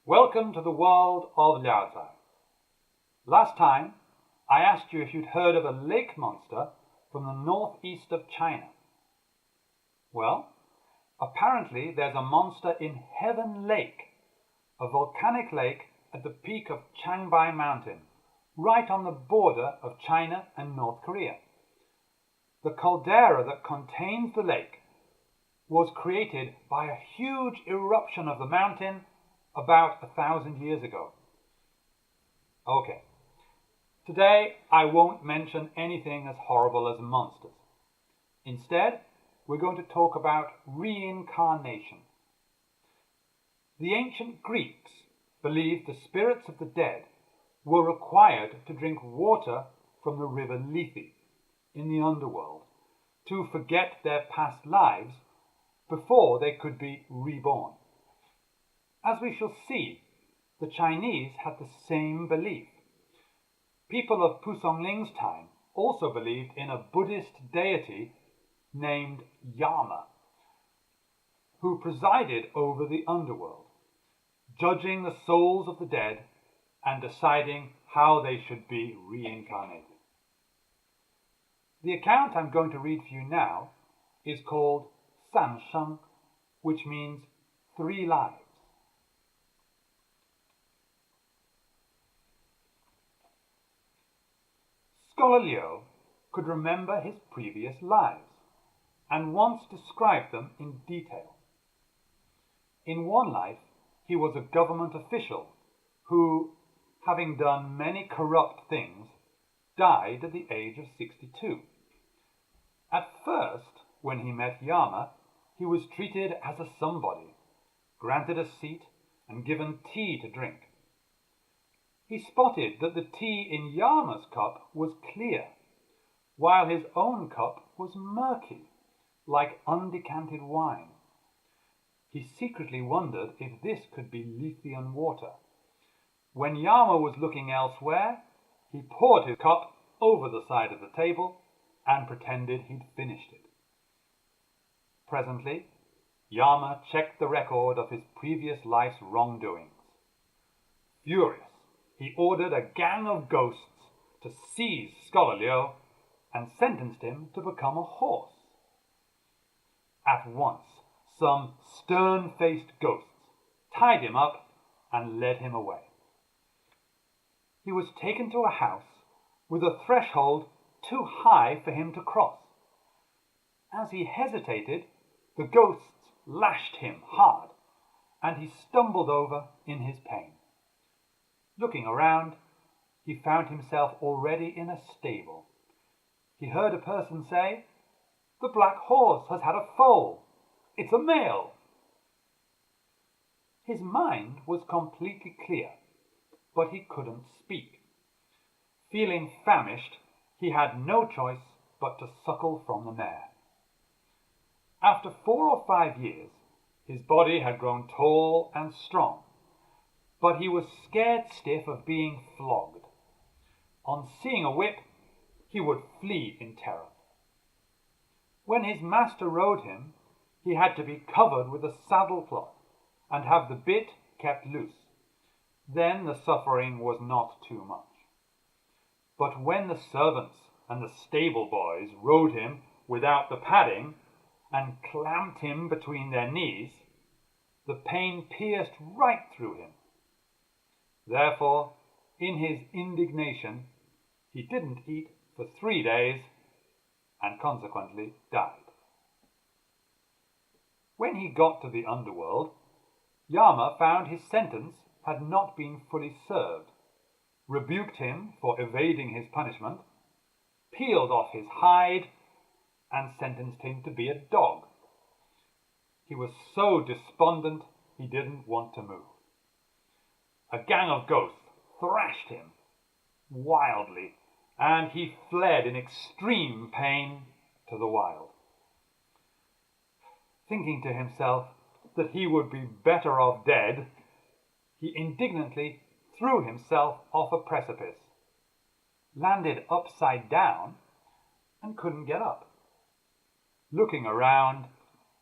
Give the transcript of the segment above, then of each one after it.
Welcome to the world of Liao Zai. Last time, I asked you if you'd heard of a lake monster from the northeast of China. Well, apparently there's a monster in Heaven Lake, a volcanic lake at the peak of Changbai Mountain, right on the border of China and North Korea. The caldera that contains the lake was created by a huge eruption of the mountain about 1,000 years ago. Okay, today I won't mention anything as horrible as monsters. Instead, we're going to talk about reincarnation. The ancient Greeks believed the spirits of the dead were required to drink water from the river Lethe in the underworld to forget their past lives before they could be reborn. As we shall see, the Chinese had the same belief. People of Pu Songling's time also believed in a Buddhist deity named Yama, who presided over the underworld, judging the souls of the dead and deciding how they should be reincarnated. The account I'm going to read for you now is called San Sheng, which means 3 lives. Scholar Liu could remember his previous lives and once described them in detail. In one life, he was a government official who, having done many corrupt things, died at the age of 62. At first, when he met Yama, he was treated as a somebody, granted a seat and given tea to drink. He spotted that the tea in Yama's cup was clear, while his own cup was murky, like undecanted wine. He secretly wondered if this could be Lethean water. When Yama was looking elsewhere, he poured his cup over the side of the table and pretended he'd finished it. Presently, Yama checked the record of his previous life's wrongdoings. Furious, he ordered a gang of ghosts to seize Scholar Liu and sentenced him to become a horse. At once, some stern-faced ghosts tied him up and led him away. He was taken to a house with a threshold too high for him to cross. As he hesitated, the ghosts lashed him hard, and he stumbled over in his pain. Looking around, he found himself already in a stable. He heard a person say, "The black horse has had a foal. It's a male." His mind was completely clear, but he couldn't speak. Feeling famished, he had no choice but to suckle from the mare. After 4 or 5 years, his body had grown tall and strong, but he was scared stiff of being flogged. On seeing a whip, he would flee in terror. When his master rode him, he had to be covered with a saddlecloth and have the bit kept loose. Then the suffering was not too much. But when the servants and the stable boys rode him without the padding and clamped him between their knees, the pain pierced right through him. Therefore, in his indignation, he didn't eat for 3 days and consequently died. When he got to the underworld, Yama found his sentence had not been fully served, rebuked him for evading his punishment, peeled off his hide, and sentenced him to be a dog. He was so despondent he didn't want to move. A gang of ghosts thrashed him wildly, and he fled in extreme pain to the wild. Thinking to himself that he would be better off dead, he indignantly threw himself off a precipice, landed upside down, and couldn't get up. Looking around,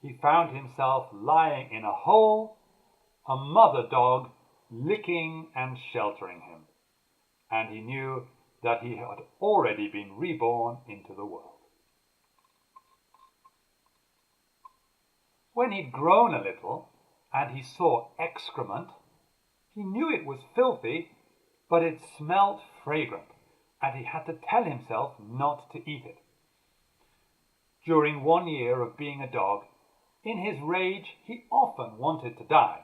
he found himself lying in a hole, a mother dog licking and sheltering him, and he knew that he had already been reborn into the world. When he'd grown a little, and he saw excrement, he knew it was filthy, but it smelt fragrant, and he had to tell himself not to eat it. During 1 year of being a dog, in his rage he often wanted to die,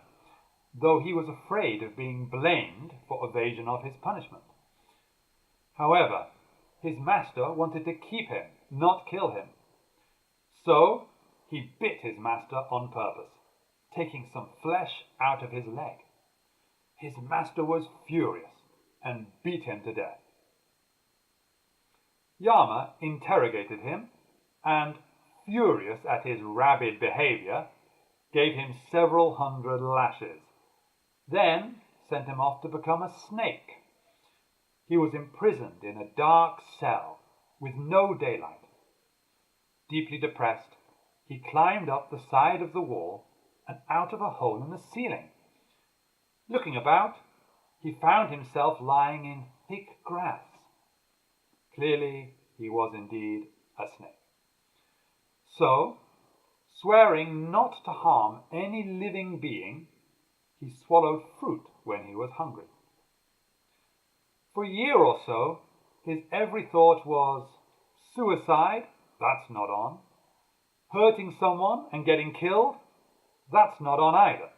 though he was afraid of being blamed for evasion of his punishment. However, his master wanted to keep him, not kill him. So he bit his master on purpose, taking some flesh out of his leg. His master was furious and beat him to death. Yama interrogated him and, furious at his rabid behavior, gave him several hundred lashes, then sent him off to become a snake. He was imprisoned in a dark cell with no daylight. Deeply depressed, he climbed up the side of the wall and out of a hole in the ceiling. Looking about, he found himself lying in thick grass. Clearly, he was indeed a snake. So, swearing not to harm any living being, he swallowed fruit when he was hungry. For a year or so, his every thought was, suicide, that's not on. Hurting someone and getting killed, that's not on either.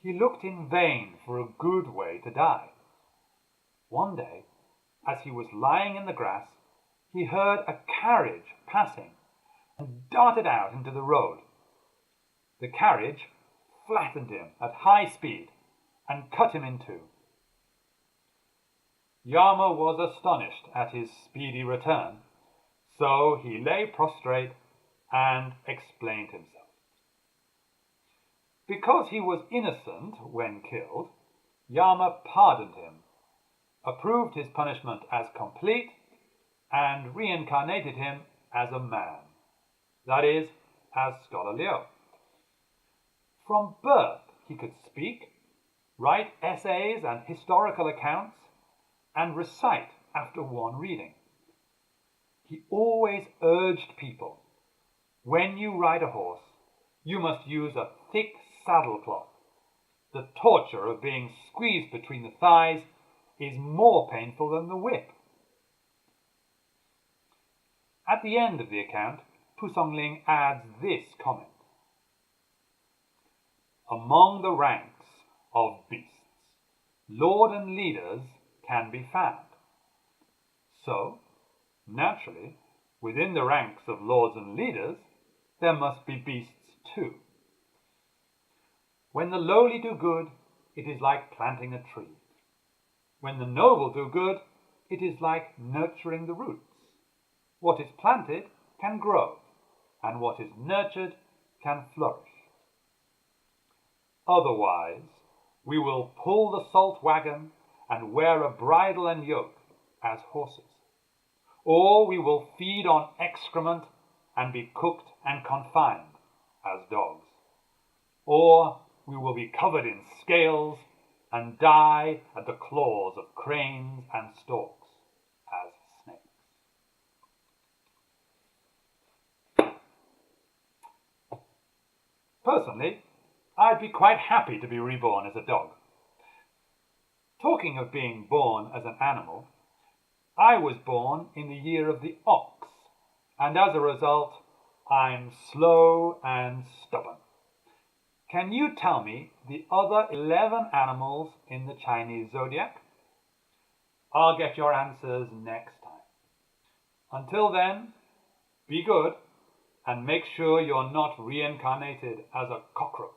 He looked in vain for a good way to die. One day, as he was lying in the grass, he heard a carriage passing and darted out into the road. The carriage flattened him at high speed and cut him in two. Yama was astonished at his speedy return, so he lay prostrate and explained himself. Because he was innocent when killed, Yama pardoned him, approved his punishment as complete, and reincarnated him as a man, that is, as Scholar Liu. From birth he could speak, write essays and historical accounts, and recite after one reading. He always urged people, when you ride a horse, you must use a thick saddlecloth. The torture of being squeezed between the thighs is more painful than the whip. At the end of the account, Pusongling adds this comment. Among the ranks of beasts, lord and leaders can be found. So, naturally, within the ranks of lords and leaders, there must be beasts too. When the lowly do good, it is like planting a tree. When the noble do good, it is like nurturing the roots. What is planted can grow, and what is nurtured can flourish. Otherwise, we will pull the salt wagon and wear a bridle and yoke as horses. Or we will feed on excrement and be cooked and confined as dogs. Or we will be covered in scales and die at the claws of cranes and storks as snakes. Personally, I'd be quite happy to be reborn as a dog. Talking of being born as an animal, I was born in the year of the ox, and as a result, I'm slow and stubborn. Can you tell me the other 11 animals in the Chinese zodiac? I'll get your answers next time. Until then, be good and make sure you're not reincarnated as a cockroach.